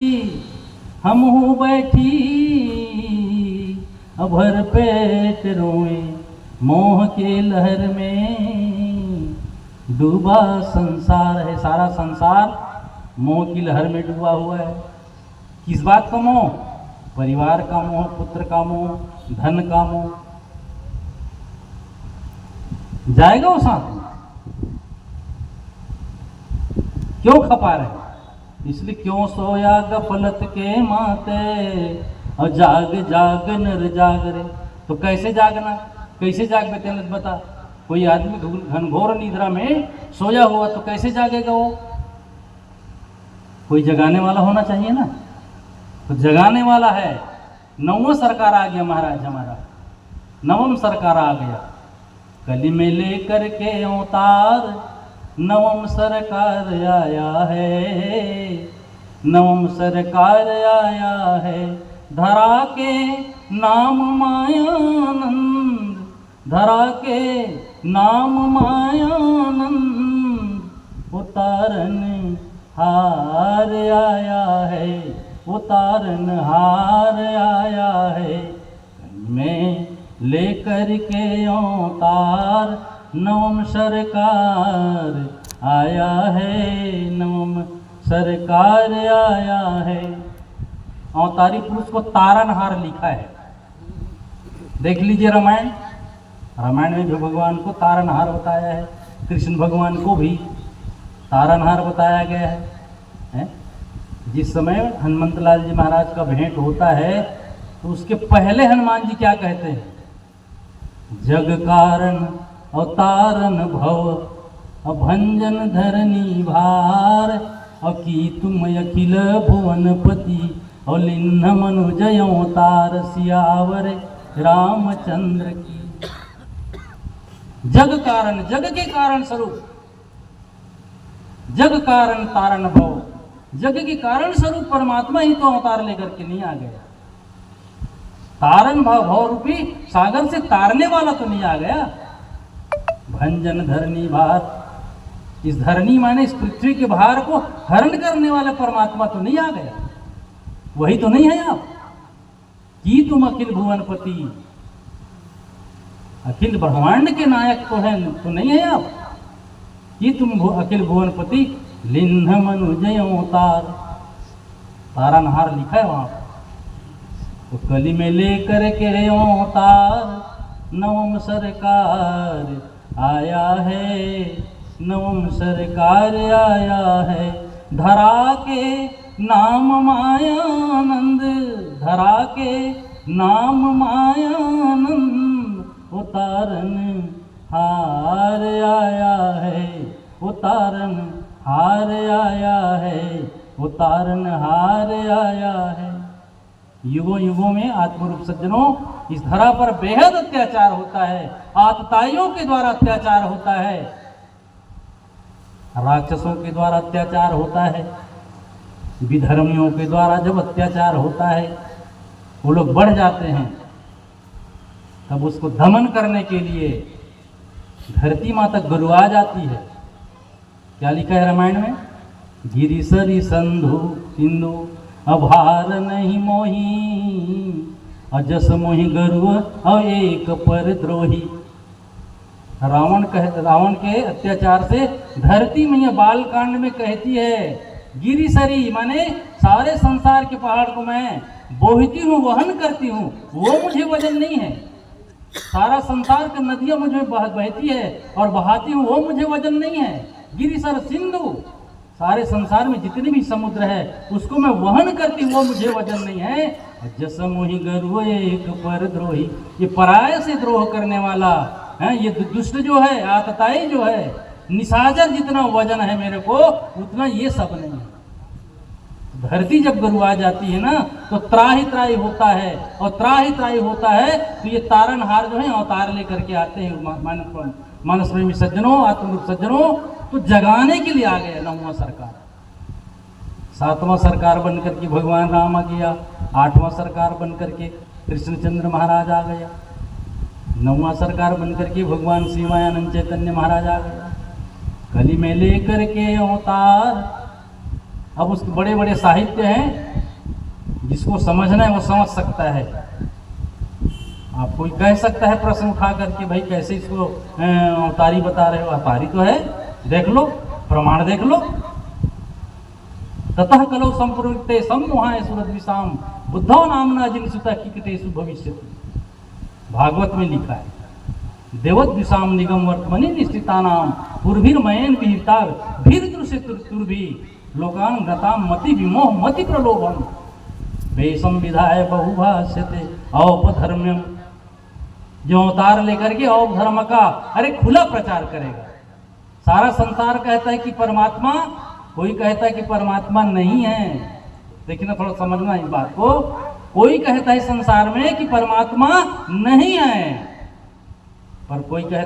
हम हूँ बैठी अभर पेट रोए, मोह के लहर में डूबा संसार है। सारा संसार मोह की लहर में डूबा हुआ है। किस बात का मोह? परिवार का मोह, पुत्र का मोह, धन का मोह। जाएगा वो साथ में? क्यों खपा रहे? इसलिए क्यों सोया गफलत के माते, और जाग जाग नर जाग रे। तो कैसे जागना, कैसे जाग बेटे बता। कोई आदमी घनघोर निद्रा में सोया हुआ तो कैसे जागेगा वो? कोई जगाने वाला होना चाहिए ना। तो जगाने वाला है। नवम सरकार आ गया महाराज, हमारा नवम सरकार आ गया। कली में लेकर के अवतार नवम सरकार आया है, नवम सरकार आया है। धरा के नाम मायानंद, धरा के नाम मायानंद, उतारन हार आया है, उतारन हार आया है। मैं लेकर के अवतार नवम सरकार आया है, नवम सरकार आया है। अवतारी पुरुष को तारनहार लिखा है। देख लीजिए रामायण, रामायण में भी भगवान को तारनहार बताया है, कृष्ण भगवान को भी तारनहार बताया गया है। जिस समय हनुमंत लाल जी महाराज का भेंट होता है तो उसके पहले हनुमान जी क्या कहते हैं? जग कारण अवतारन भव, अभंजन धरनी भार, अकी तुम अखिल भुवनपति, और लिन्न मनुजय अवतार सियावर रामचंद्र की। जग कारण, जग के कारण स्वरूप, जग कारण तारण भव, जग के कारण स्वरूप परमात्मा ही तो अवतार लेकर के नहीं आ गया। तारण भव रूपी सागर से तारने वाला तो नहीं आ गया। भंजन धरनी भार, इस धरनी माने इस पृथ्वी के भार को हरण करने वाला परमात्मा तो नहीं आ गया। वही तो नहीं है आप कि तुम अखिल भुवनपति, अखिल ब्रह्मांड के नायक तो है, तो नहीं है आप कि तुम अखिल भुवनपति। लिन्ह मनुजय अवतार, तारनहार लिखा है वहां पर। तो कली में लेकर के अवतार नवम सरकार आया है, नवम सरकार आया है। धरा के नाम मायानंद, धरा के नाम मायानंद, उतारन हार आया है, उतारन हार आया है, उतारन हार आया है। युगों युगों में आत्मरूप सज्जनों, इस धरा पर बेहद अत्याचार होता है। आतताइयों के द्वारा अत्याचार होता है, राक्षसों के द्वारा अत्याचार होता है, विधर्मियों के द्वारा जब अत्याचार होता है वो लोग बढ़ जाते हैं, तब उसको दमन करने के लिए धरती माता गरुआ जाती है। क्या लिखा है रामायण में? गिरि सरि संधु सिंधु अभार नहीं मोही, अजस मोहि गरुआ और एक पर द्रोही। रावण के अत्याचार से धरती में यह बाल कांड में कहती है, गिरिसरी माने सारे संसार के पहाड़ को मैं बोहती हूँ, वहन करती हूँ, वो मुझे वजन नहीं है। सारा संसार की नदियां मुझे बहती है और बहाती हूँ, वो मुझे वजन नहीं है। गिरिसर सिंधु, सारे संसार में जितने भी समुद्र है उसको मैं वहन करती हूँ, वो मुझे वजन नहीं है। जस मोहि गरुआ एक पर द्रोही, ये पराये से द्रोह करने वाला है, ये दुष्ट जो है, आतताई जो है, निशाचर जितना वजन है मेरे को उतना ये सब नहीं है। धरती जब गरुआ जाती है ना तो त्राही त्राही होता है, और त्राही त्राही होता है तो ये तारनहार जो है अवतार लेकर के आते हैं। मानस प्रेमी सज्जनों, आत्मरूप सज्जनों, तो जगाने के लिए आ गया नौवां सरकार। सातवां सरकार बनकर के भगवान राम आ गया, आठवां सरकार बनकर के कृष्णचंद्र महाराज आ गया, नौवां सरकार बनकर के भगवान शिवानंद चैतन्य महाराज आ गया। कली में लेकर के अवतार अब उसके बड़े बड़े साहित्य हैं, जिसको समझना है वो समझ सकता है। आप कोई कह सकता है प्रश्न उठा करके, भाई कैसे इसको अवतारी बता रहे हो? अवतारी तो है, देख लो, प्रमाण देख लो। ततः कलौ संप्रवृत्ते सम्मोहाय सुरद्विषाम बुद्धो नामना जिनसुता किकटेषु भविष्यति। भागवत में लिखा है, देवद्विषाम निगम वर्तमनि निश्चितानाम पूर्भिर्मयेन विहिता भीर्दृश्य तुर्भी लोकान गताम मति विमोह मति प्रलोभम वेशम विधाय बहुभाष्यते औपधर्म्यम। जो अवतार लेकर के औपधर्म का अरे खुला प्रचार करेगा। सारा संसार कहता है कि परमात्मा, कोई कहता है कि परमात्मा नहीं है। देखिए ना, थोड़ा समझना इस बात को। कोई कहता है संसार में कि परमात्मा नहीं है, पर कोई कहता है